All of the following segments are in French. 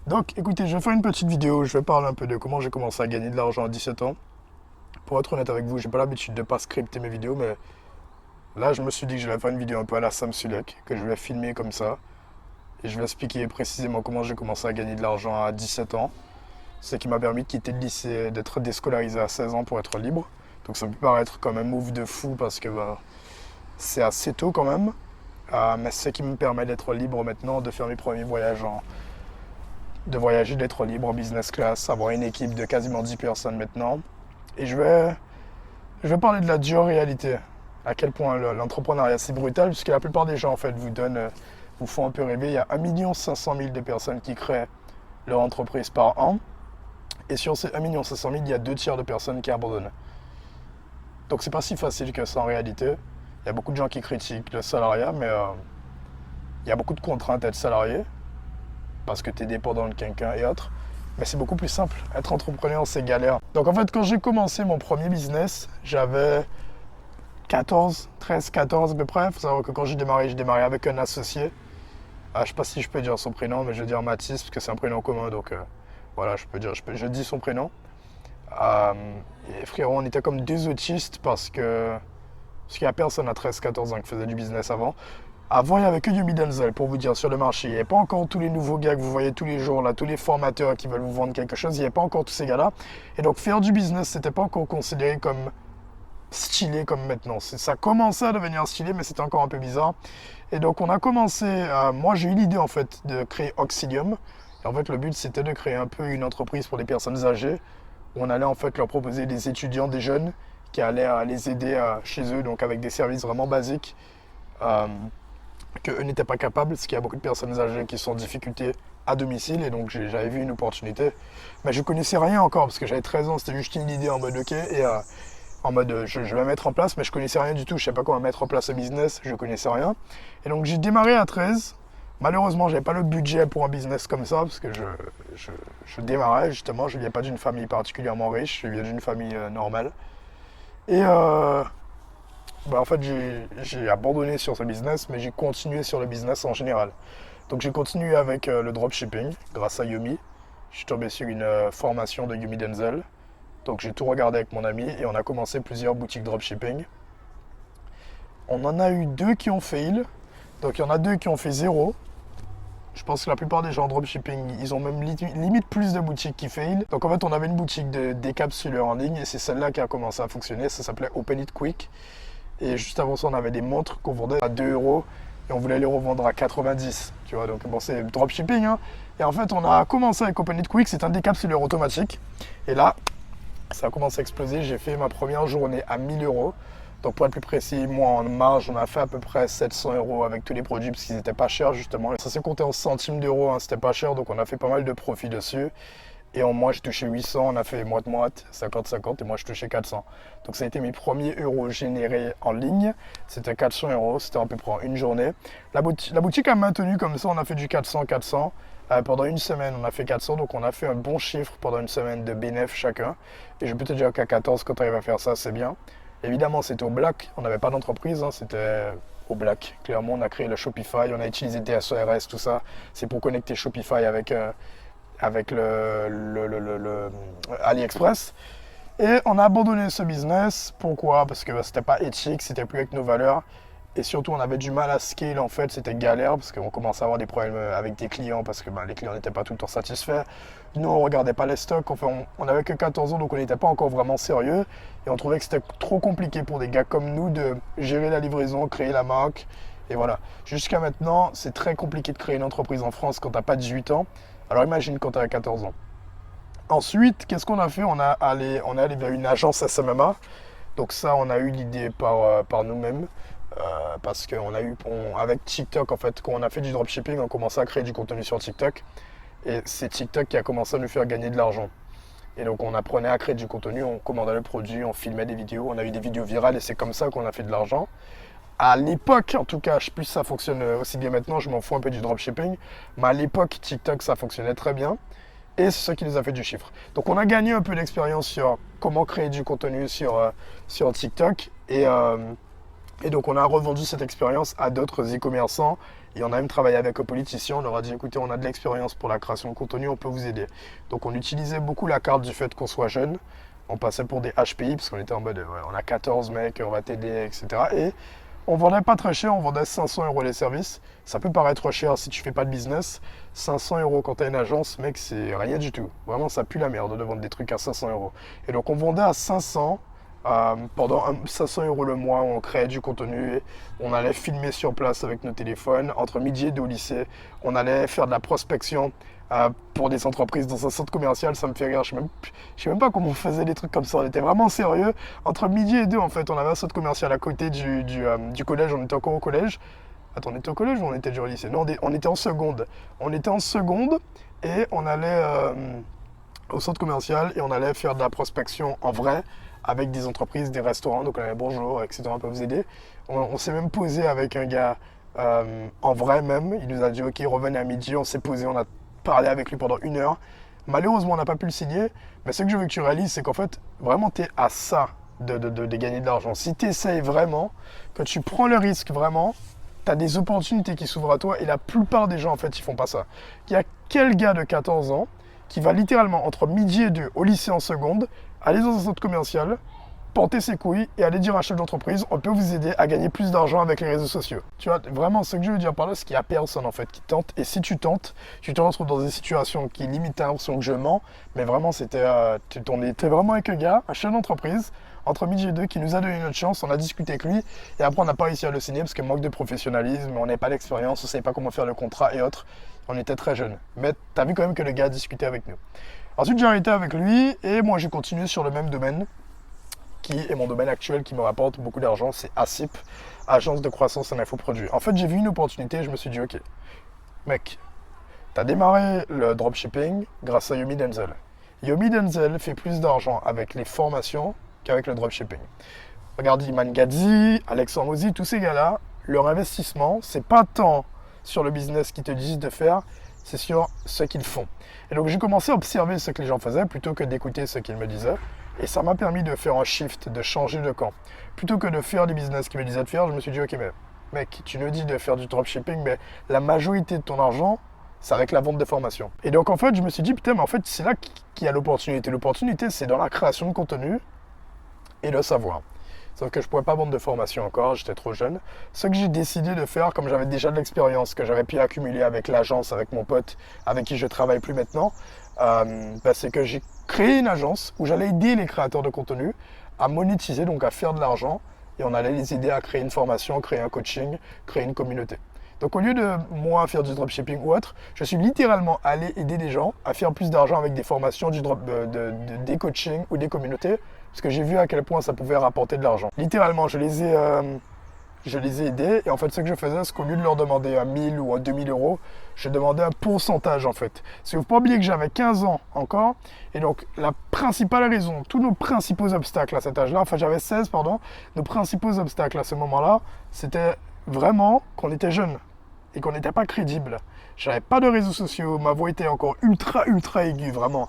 Donc écoutez, je vais faire une petite vidéo, je vais parler un peu de comment j'ai commencé à gagner de l'argent à 17 ans. Pour être honnête avec vous, j'ai pas l'habitude de pas scripter mes vidéos, mais là je me suis dit que je vais faire une vidéo un peu à la Sam Sulek, que je vais filmer comme ça, et je vais expliquer précisément comment j'ai commencé à gagner de l'argent à 17 ans. Ce qui m'a permis de quitter le lycée, d'être déscolarisé à 16 ans pour être libre. Donc ça peut paraître comme un move de fou parce que c'est assez tôt quand même. Mais c'est ce qui me permet d'être libre maintenant, de faire mes premiers voyages de voyager, d'être libre en business class, avoir une équipe de quasiment 10 personnes maintenant. Et je vais parler de la dure réalité, à quel point l'entrepreneuriat c'est brutal, puisque la plupart des gens en fait vous font un peu rêver. Il y a 1,5 million de personnes qui créent leur entreprise par an, et sur ces 1,5 million, il y a 2 tiers de personnes qui abandonnent. Donc c'est pas si facile que ça en réalité. Il y a beaucoup de gens qui critiquent le salariat, mais il y a beaucoup de contraintes à être salarié, parce que tu es dépendant de quelqu'un et autres. Mais c'est beaucoup plus simple. Être entrepreneur, c'est galère. Donc en fait, quand j'ai commencé mon premier business, j'avais 13, 14 à peu près. Il faut savoir que quand j'ai démarré avec un associé. Je ne sais pas si je peux dire son prénom, mais je vais dire Mathis, parce que c'est un prénom commun. Donc voilà, je dis son prénom. Euh, et frérot, on était comme deux autistes parce qu'il n'y a personne à 13, 14 ans qui faisait du business avant. Avant, il n'y avait que Yumi Denzel, pour vous dire, sur le marché. Il n'y avait pas encore tous les nouveaux gars que vous voyez tous les jours, là, tous les formateurs qui veulent vous vendre quelque chose. Il n'y avait pas encore tous ces gars-là. Et donc, faire du business, c'était pas encore considéré comme stylé comme maintenant. Ça commençait à devenir stylé, mais c'était encore un peu bizarre. Et donc, on a commencé. Moi, j'ai eu l'idée, en fait, de créer Oxydium. Et en fait, le but, c'était de créer un peu une entreprise pour les personnes âgées, où on allait, en fait, leur proposer des étudiants, des jeunes, qui allaient les aider chez eux, donc avec des services vraiment basiques. Euh, qu'eux n'étaient pas capables, parce qu'il y a beaucoup de personnes âgées qui sont en difficulté à domicile, et donc j'avais vu une opportunité. Mais je connaissais rien encore, parce que j'avais 13 ans, c'était juste une idée en mode ok, et en mode je vais mettre en place, mais je connaissais rien du tout, je ne savais pas comment mettre en place un business, je connaissais rien. Et donc j'ai démarré à 13. Malheureusement, j'avais pas le budget pour un business comme ça, parce que je démarrais justement, je ne viens pas d'une famille particulièrement riche, je viens d'une famille normale. Et en fait, j'ai abandonné sur ce business, mais j'ai continué sur le business en général. Donc j'ai continué avec le dropshipping grâce à Yumi. Je suis tombé sur une formation de Yumi Denzel. Donc j'ai tout regardé avec mon ami et on a commencé plusieurs boutiques dropshipping. On en a eu deux qui ont fail. Donc il y en a deux qui ont fait zéro. Je pense que la plupart des gens en dropshipping, ils ont même limite plus de boutiques qui fail. Donc en fait, on avait une boutique de décapsuleurs en ligne et c'est celle-là qui a commencé à fonctionner. Ça s'appelait Open It Quick. Et juste avant ça, on avait des montres qu'on vendait à 2 euros et on voulait les revendre à 90. Tu vois, donc bon, c'est dropshipping. Hein. Et en fait, on a commencé avec Open It Quick, c'est un décapsuleur automatique. Et là, ça a commencé à exploser. J'ai fait ma première journée à 1000 euros. Donc pour être plus précis, moi en marge, on a fait à peu près 700 euros avec tous les produits parce qu'ils n'étaient pas chers justement. Ça s'est compté en centimes d'euros, hein, c'était pas cher, donc on a fait pas mal de profit dessus. Et moi, j'ai touché 800, on a fait moite-moite, 50-50, et moi, je touchais 400. Donc, ça a été mes premiers euros générés en ligne. C'était 400 euros, c'était à peu près une journée. La boutique a maintenu comme ça, on a fait du 400-400. Pendant une semaine, on a fait 400, donc on a fait un bon chiffre pendant une semaine de bénéf chacun. Et je peux te dire qu'à 14, quand tu arrives à faire ça, c'est bien. Évidemment, c'était au black, on n'avait pas d'entreprise, hein, c'était au black. Clairement, on a créé le Shopify, on a utilisé DSORS, tout ça. C'est pour connecter Shopify avec le AliExpress. Et on a abandonné ce business. Pourquoi? Parce que c'était pas éthique, c'était plus avec nos valeurs. Et surtout, on avait du mal à scale en fait, c'était galère parce qu'on commençait à avoir des problèmes avec des clients parce que les clients n'étaient pas tout le temps satisfaits. Nous, on regardait pas les stocks, enfin, on avait que 14 ans donc on n'était pas encore vraiment sérieux. Et on trouvait que c'était trop compliqué pour des gars comme nous de gérer la livraison, créer la marque. Et voilà. Jusqu'à maintenant, c'est très compliqué de créer une entreprise en France quand tu n'as pas 18 ans. Alors imagine quand tu as 14 ans. Ensuite, qu'est-ce qu'on a fait? On est allé vers une agence SMMA. Donc ça, on a eu l'idée par nous-mêmes. Parce avec TikTok, en fait, quand on a fait du dropshipping, on commençait à créer du contenu sur TikTok. Et c'est TikTok qui a commencé à nous faire gagner de l'argent. Et donc on apprenait à créer du contenu, on commandait le produit, on filmait des vidéos, on a eu des vidéos virales et c'est comme ça qu'on a fait de l'argent. À l'époque, en tout cas, je sais plus si ça fonctionne aussi bien maintenant, je m'en fous un peu du dropshipping, mais à l'époque, TikTok, ça fonctionnait très bien. Et c'est ça qui nous a fait du chiffre. Donc on a gagné un peu d'expérience sur comment créer du contenu sur TikTok. Et donc on a revendu cette expérience à d'autres e-commerçants. Et on a même travaillé avec un politicien, on leur a dit écoutez, on a de l'expérience pour la création de contenu, on peut vous aider. Donc on utilisait beaucoup la carte du fait qu'on soit jeune. On passait pour des HPI parce qu'on était en mode ouais, on a 14 mecs, on va t'aider, etc. Et on vendait pas très cher, on vendait 500 € les services. Ça peut paraître cher si tu fais pas de business. 500 € quand tu as une agence, mec, c'est rien du tout. Vraiment, ça pue la merde de vendre des trucs à 500 €. Et donc, on vendait à 500 pendant 500 € le mois. On créait du contenu. On allait filmer sur place avec nos téléphones. Entre midi et deux au lycée, on allait faire de la prospection pour des entreprises dans un centre commercial. Ça me fait rire. Je sais même pas comment on faisait des trucs comme ça. On était vraiment sérieux. Entre midi et deux, en fait, on avait un centre commercial à côté du collège. On était encore au collège. Attends, on était au collège ou on était déjà au lycée? Non, on était en seconde. On était en seconde et on allait au centre commercial et on allait faire de la prospection en vrai avec des entreprises, des restaurants. Donc on allait bonjour, etc. On peut vous aider. On s'est même posé avec un gars en vrai même. Il nous a dit ok, revenez à midi. On s'est posé, on a parlé avec lui pendant 1 heure. Malheureusement, on n'a pas pu le signer. Mais ce que je veux que tu réalises, c'est qu'en fait, vraiment, tu es à ça de gagner de l'argent. Si tu essayes vraiment, que tu prends le risque vraiment, tu as des opportunités qui s'ouvrent à toi et la plupart des gens, en fait, ils font pas ça. Il y a quel gars de 14 ans qui va littéralement entre midi et deux au lycée en seconde, aller dans un centre commercial, porter ses couilles et aller dire à un chef d'entreprise, on peut vous aider à gagner plus d'argent avec les réseaux sociaux. Tu vois, vraiment, ce que je veux dire par là, c'est qu'il n'y a personne, en fait, qui tente. Et si tu tentes, tu te retrouves dans des situations qui limitent ta l'impression que je mens. Mais vraiment, on était vraiment avec un gars, un chef d'entreprise, entre midi et deux, qui nous a donné notre chance, on a discuté avec lui, et après on n'a pas réussi à le signer parce que manque de professionnalisme, on n'avait pas d'expérience, on ne savait pas comment faire le contrat et autres. On était très jeunes. Mais tu as vu quand même que le gars a discuté avec nous. Ensuite, j'ai arrêté avec lui, et moi j'ai continué sur le même domaine, qui est mon domaine actuel, qui me rapporte beaucoup d'argent, c'est ASIP, Agence de croissance en infoproduits. En fait, j'ai vu une opportunité, je me suis dit, ok, mec, tu as démarré le dropshipping grâce à Yomi Denzel. Yomi Denzel fait plus d'argent avec les formations qu'avec le dropshipping. Regarde Iman Gadzhi, Alexandre Mozi, tous ces gars-là, leur investissement, c'est pas tant sur le business qu'ils te disent de faire, c'est sur ce qu'ils font. Et donc j'ai commencé à observer ce que les gens faisaient plutôt que d'écouter ce qu'ils me disaient. Et ça m'a permis de faire un shift, de changer de camp. Plutôt que de faire des business qu'ils me disaient de faire, je me suis dit, ok, mais mec, tu nous dis de faire du dropshipping, mais la majorité de ton argent, c'est avec la vente de formation. Et donc en fait, je me suis dit, putain, mais en fait, c'est là qu'il y a l'opportunité. L'opportunité, c'est dans la création de contenu et le savoir. Sauf que je ne pouvais pas vendre de formation encore, j'étais trop jeune. Ce que j'ai décidé de faire, comme j'avais déjà de l'expérience, que j'avais pu accumuler avec l'agence, avec mon pote, avec qui je ne travaille plus maintenant, c'est que j'ai créé une agence où j'allais aider les créateurs de contenu à monétiser, donc à faire de l'argent, et on allait les aider à créer une formation, créer un coaching, créer une communauté. Donc au lieu de moi faire du dropshipping ou autre, je suis littéralement allé aider des gens à faire plus d'argent avec des formations, des coachings ou des communautés, parce que j'ai vu à quel point ça pouvait rapporter de l'argent. Littéralement, je les ai aidés, et en fait ce que je faisais, c'est qu'au lieu de leur demander 1000 ou 2000 €, je demandais un pourcentage en fait. Parce qu'il ne faut pas oublier que j'avais 15 ans encore, et donc la principale raison, tous nos principaux obstacles à cet âge-là, enfin j'avais 16 pardon, nos principaux obstacles à ce moment-là, c'était vraiment qu'on était jeune et qu'on n'était pas crédible. J'avais pas de réseaux sociaux, ma voix était encore ultra aiguë, vraiment.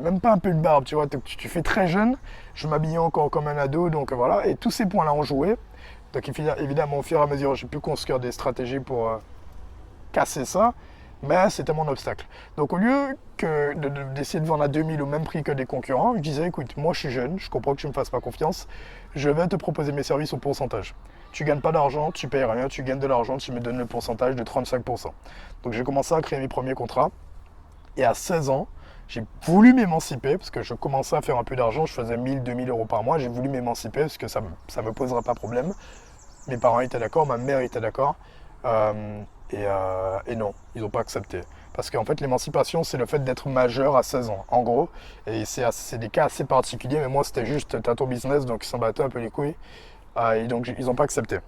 Même pas un peu de barbe, tu vois, tu fais très jeune, je m'habillais encore comme un ado, donc voilà, et tous ces points-là ont joué. Donc évidemment, au fur et à mesure, j'ai pu construire des stratégies pour casser ça, mais c'était mon obstacle. Donc au lieu d'essayer de vendre à 2000 au même prix que des concurrents, je disais, écoute, moi je suis jeune, je comprends que tu ne me fasses pas confiance, je vais te proposer mes services au pourcentage. Tu gagnes pas d'argent, tu payes rien, tu gagnes de l'argent, tu me donnes le pourcentage de 35%. Donc j'ai commencé à créer mes premiers contrats, et à 16 ans, j'ai voulu m'émanciper, parce que je commençais à faire un peu d'argent, je faisais 1000, 2000 € par mois, j'ai voulu m'émanciper, parce que ça me posera pas problème. Mes parents étaient d'accord, ma mère était d'accord, et non, ils n'ont pas accepté. Parce qu'en fait, l'émancipation, c'est le fait d'être majeur à 16 ans, en gros. Et c'est des cas assez particuliers, mais moi, c'était juste, t'as ton business, donc ils s'en battaient un peu les couilles. Et donc, ils n'ont pas accepté.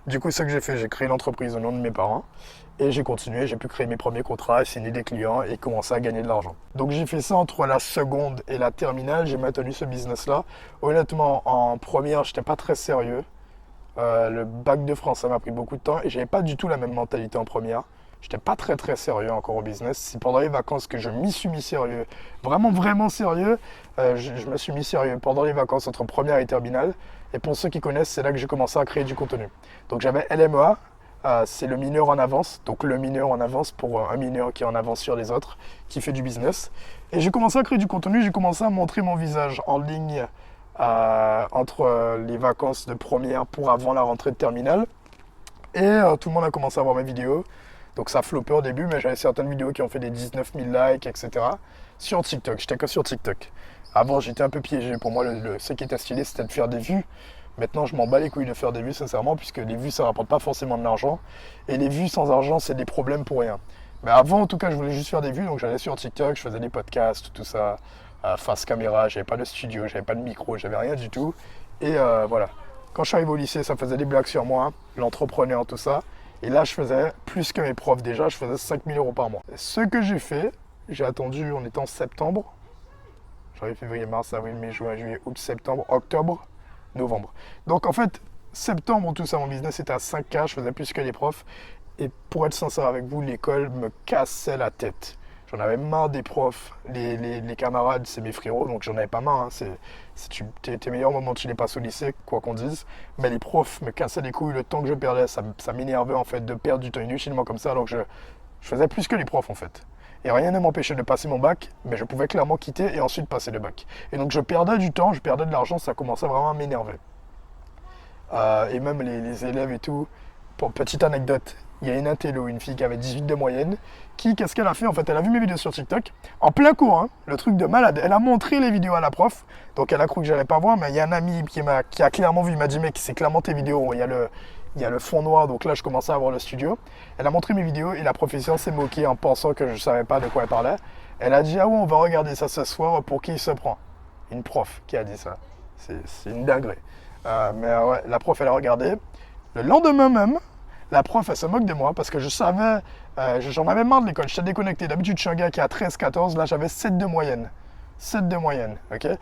Du coup, ce que j'ai fait, j'ai créé l'entreprise au nom de mes parents. Et j'ai continué, j'ai pu créer mes premiers contrats, signer des clients et commencer à gagner de l'argent. Donc j'ai fait ça entre la seconde et la terminale, j'ai maintenu ce business-là. Honnêtement, en première, je n'étais pas très sérieux. Le bac de France, ça m'a pris beaucoup de temps et j'avais pas du tout la même mentalité en première. J'étais pas très sérieux encore au business. C'est pendant les vacances que je m'y suis mis sérieux. Vraiment sérieux. Je me suis mis sérieux pendant les vacances entre première et terminale. Et pour ceux qui connaissent, c'est là que j'ai commencé à créer du contenu. Donc j'avais LMEA, c'est le mineur en avance. Donc le mineur en avance pour un mineur qui est en avance sur les autres, qui fait du business. Et j'ai commencé à créer du contenu, j'ai commencé à montrer mon visage en ligne entre les vacances de première pour avant la rentrée de terminale. Et tout le monde a commencé à voir mes vidéos. Donc ça floppait au début, mais j'avais certaines vidéos qui ont fait des 19 000 likes, etc. Sur TikTok, j'étais que sur TikTok. Avant, j'étais un peu piégé. Pour moi, ce qui était stylé, c'était de faire des vues. Maintenant, je m'en bats les couilles de faire des vues, sincèrement, puisque les vues, ça ne rapporte pas forcément de l'argent. Et les vues sans argent, c'est des problèmes pour rien. Mais avant, en tout cas, je voulais juste faire des vues, donc j'allais sur TikTok, je faisais des podcasts, tout ça, face caméra, j'avais pas de studio, j'avais pas de micro, j'avais rien du tout. Et voilà. Quand je suis arrivé au lycée, ça faisait des blagues sur moi, l'entrepreneur, tout ça. Et là, je faisais plus que mes profs déjà, je faisais 5 000 euros par mois. Ce que j'ai fait, j'ai attendu, on était en septembre, janvier, février, mars, avril, mai, juin, juillet, août, septembre, octobre, novembre. Donc en fait, septembre, tout ça, mon business était à 5K, je faisais plus que les profs. Et pour être sincère avec vous, l'école me cassait la tête. J'en avais marre des profs, les camarades, c'est mes frérots, donc j'en avais pas marre. Hein. Tes meilleurs moments, tu les passes au lycée, quoi qu'on dise. Mais les profs me cassaient les couilles, le temps que je perdais, ça m'énervait en fait de perdre du temps inutilement comme ça, alors que je faisais plus que les profs en fait. Et rien ne m'empêchait de passer mon bac, mais je pouvais clairement quitter et ensuite passer le bac. Et donc je perdais du temps, je perdais de l'argent, ça commençait vraiment à m'énerver. Et même les élèves et tout, pour petite anecdote, il y a une intello, une fille qui avait 18 de moyenne, qu'est-ce qu'elle a fait en fait? Elle a vu mes vidéos sur TikTok, en plein cours, hein, le truc de malade. Elle a montré les vidéos à la prof, donc elle a cru que j'allais pas voir, mais il y a un ami qui a clairement vu, il m'a dit mec, c'est clairement tes vidéos, il y a le fond noir, donc là je commençais à voir le studio. Elle a montré mes vidéos et la professeure s'est moquée en pensant que je ne savais pas de quoi elle parlait. Elle a dit ah ouais, on va regarder ça ce soir, pour qui il se prend? Une prof qui a dit ça, c'est une dinguerie. Mais ouais, la prof elle a regardé. Le lendemain même, la prof, elle se moque de moi parce que je savais, j'en avais marre de l'école, j'étais déconnecté. D'habitude, je suis un gars qui a 13-14, là j'avais 7 de moyenne. 7 de moyenne, ok? Et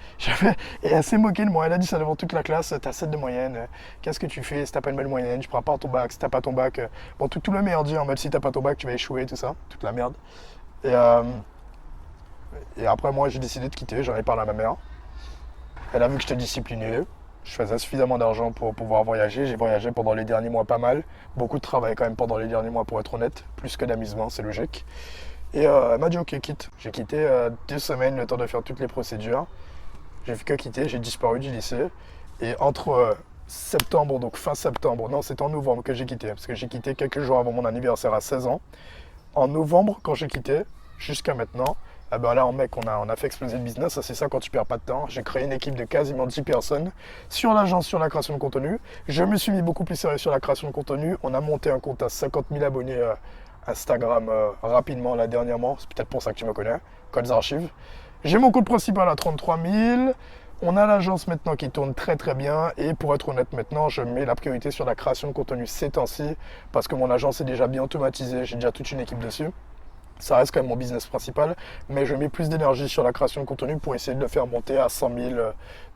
elle s'est moquée de moi, elle a dit ça devant toute la classe, t'as 7 de moyenne, qu'est-ce que tu fais si t'as pas une belle moyenne, je prends pas ton bac, si t'as pas ton bac, bon tout le merdier en mode si t'as pas ton bac, tu vas échouer, tout ça, toute la merde. Et après moi j'ai décidé de quitter, j'en ai parlé à ma mère. Elle a vu que j'étais discipliné. Je faisais suffisamment d'argent pour pouvoir voyager. J'ai voyagé pendant les derniers mois pas mal. Beaucoup de travail quand même pendant les derniers mois pour être honnête. Plus que d'amusement, c'est logique. Et elle m'a dit ok, quitte. J'ai quitté 2 semaines, le temps de faire toutes les procédures. J'ai fait que quitter, j'ai disparu du lycée. Et entre septembre, donc fin septembre, non c'était en novembre que j'ai quitté. Parce que j'ai quitté quelques jours avant mon anniversaire à 16 ans. En novembre, quand j'ai quitté, jusqu'à maintenant, ah ben là, mec, on a fait exploser le business, c'est ça quand tu perds pas de temps. J'ai créé une équipe de quasiment 10 personnes sur l'agence, sur la création de contenu. Je me suis mis beaucoup plus sérieux sur la création de contenu. On a monté un compte à 50 000 abonnés Instagram rapidement, là, dernièrement. C'est peut-être pour ça que tu me connais. Codes archives. J'ai mon compte principal à 33 000. On a l'agence maintenant qui tourne très très bien. Et pour être honnête maintenant, je mets la priorité sur la création de contenu ces temps-ci. Parce que mon agence est déjà bien automatisée. J'ai déjà toute une équipe dessus. Ça reste quand même mon business principal, mais je mets plus d'énergie sur la création de contenu pour essayer de le faire monter à 100 000,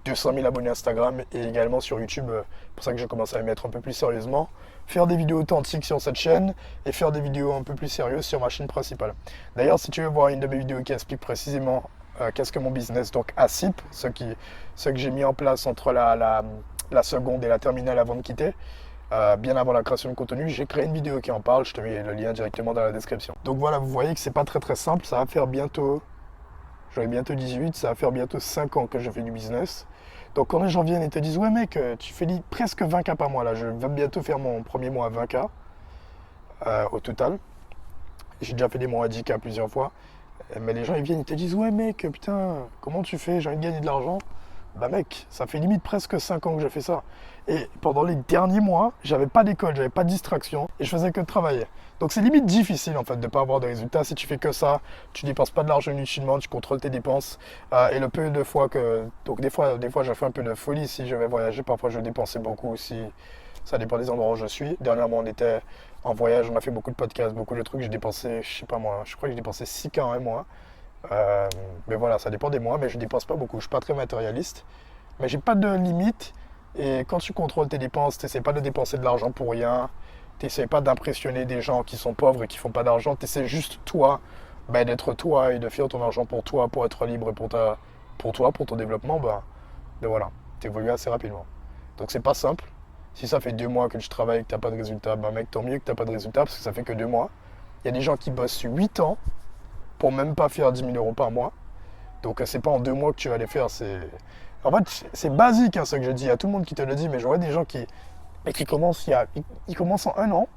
200 000 abonnés Instagram et également sur YouTube. C'est pour ça que je commence à y mettre un peu plus sérieusement. Faire des vidéos authentiques sur cette chaîne et faire des vidéos un peu plus sérieuses sur ma chaîne principale. D'ailleurs, si tu veux voir une de mes vidéos qui explique précisément qu'est-ce que mon business, donc ASIP, ce que j'ai mis en place entre la seconde et la terminale avant de quitter, bien avant la création de contenu, j'ai créé une vidéo qui en parle, je te mets le lien directement dans la description. Donc voilà, vous voyez que c'est pas très simple, ça va faire bientôt, j'aurai bientôt 18, ça va faire bientôt 5 ans que je fais du business. Donc quand les gens viennent et te disent ouais mec, tu fais presque 20K par mois là, je vais bientôt faire mon premier mois à 20K au total. J'ai déjà fait des mois à 10K plusieurs fois, mais les gens ils viennent et te disent ouais mec, putain, comment tu fais, j'ai envie de gagner de l'argent. Bah mec, ça fait limite presque 5 ans que je fais ça. Et pendant les derniers mois, j'avais pas d'école, j'avais pas de distraction et je faisais que de travailler. Donc c'est limite difficile en fait de pas avoir de résultats si tu fais que ça, tu dépenses pas de l'argent inutilement, tu contrôles tes dépenses. Et le peu de fois que... Donc des fois je fais un peu de folie si je vais voyager, parfois je dépensais beaucoup aussi. Ça dépend des endroits où je suis. Dernièrement on était en voyage, on a fait beaucoup de podcasts, beaucoup de trucs, j'ai dépensé, je sais pas moi, je crois que j'ai dépensé 6K en un mois. Mais voilà, ça dépend des mois, mais je dépense pas beaucoup. Je suis pas très matérialiste, mais j'ai pas de limite. Et quand tu contrôles tes dépenses, tu n'essaies pas de dépenser de l'argent pour rien. Tu n'essaies pas d'impressionner des gens qui sont pauvres et qui font pas d'argent. Tu essaies juste toi, d'être toi et de faire ton argent pour toi, pour être libre et pour toi, pour ton développement. Voilà, tu évolues assez rapidement. Donc c'est pas simple, Si ça fait 2 mois que tu travailles et que tu n'as pas de résultat, bah mec, tant mieux que tu n'as pas de résultat parce que ça fait que 2 mois. Il y a des gens qui bossent 8 ans pour même pas faire 10 000 € par mois. Donc c'est pas en 2 mois que tu vas les faire. En fait, c'est basique hein, ce que je dis. Il y a tout le monde qui te le dit, mais je vois des gens qui commencent, ils commencent en 1 an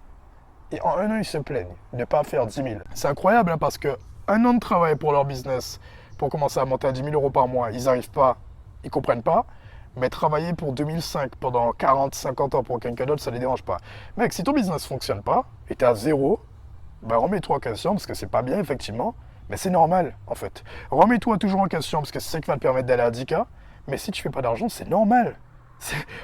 et en 1 an ils se plaignent de ne pas faire 10 000. C'est incroyable hein, parce que 1 an de travail pour leur business, pour commencer à monter à 10 000 € par mois, ils n'arrivent pas, ils comprennent pas. Mais travailler pour 2005 pendant 40, 50 ans pour quelqu'un d'autre, ça ne les dérange pas. Mec, si ton business ne fonctionne pas et tu es à zéro, ben remets-toi en question parce que c'est pas bien, effectivement. Mais c'est normal, en fait. Remets-toi toujours en question parce que c'est ça qui va te permettre d'aller à 10K. Mais si tu fais pas d'argent, c'est normal.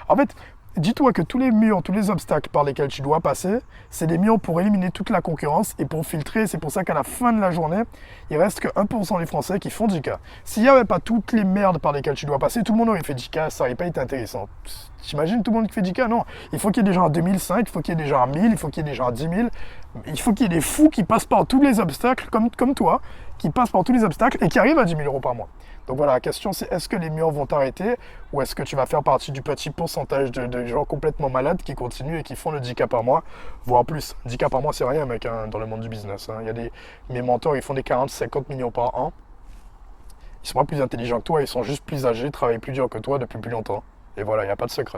En fait, dis-toi que tous les murs, tous les obstacles par lesquels tu dois passer, c'est des murs pour éliminer toute la concurrence et pour filtrer. C'est pour ça qu'à la fin de la journée, il reste que 1% des Français qui font 10K. S'il n'y avait pas toutes les merdes par lesquelles tu dois passer, tout le monde aurait fait 10K, ça n'aurait pas été intéressant. T'imagines tout le monde qui fait 10K? Non. Il faut qu'il y ait des gens à 2005, il faut qu'il y ait des gens à 1000, il faut qu'il y ait des gens à 10 000. Il faut qu'il y ait des fous qui passent par tous les obstacles, comme toi, qui passent par tous les obstacles et qui arrivent à 10 000 € par mois. Donc voilà, la question c'est est-ce que les murs vont t'arrêter ou est-ce que tu vas faire partie du petit pourcentage de gens complètement malades qui continuent et qui font le 10K par mois, voire plus. 10K par mois c'est rien mec hein, dans le monde du business. Hein. Il y a mes mentors ils font des 40, 50 millions par an. Ils sont pas plus intelligents que toi, ils sont juste plus âgés, travaillent plus dur que toi depuis plus longtemps. Et voilà, il n'y a pas de secret.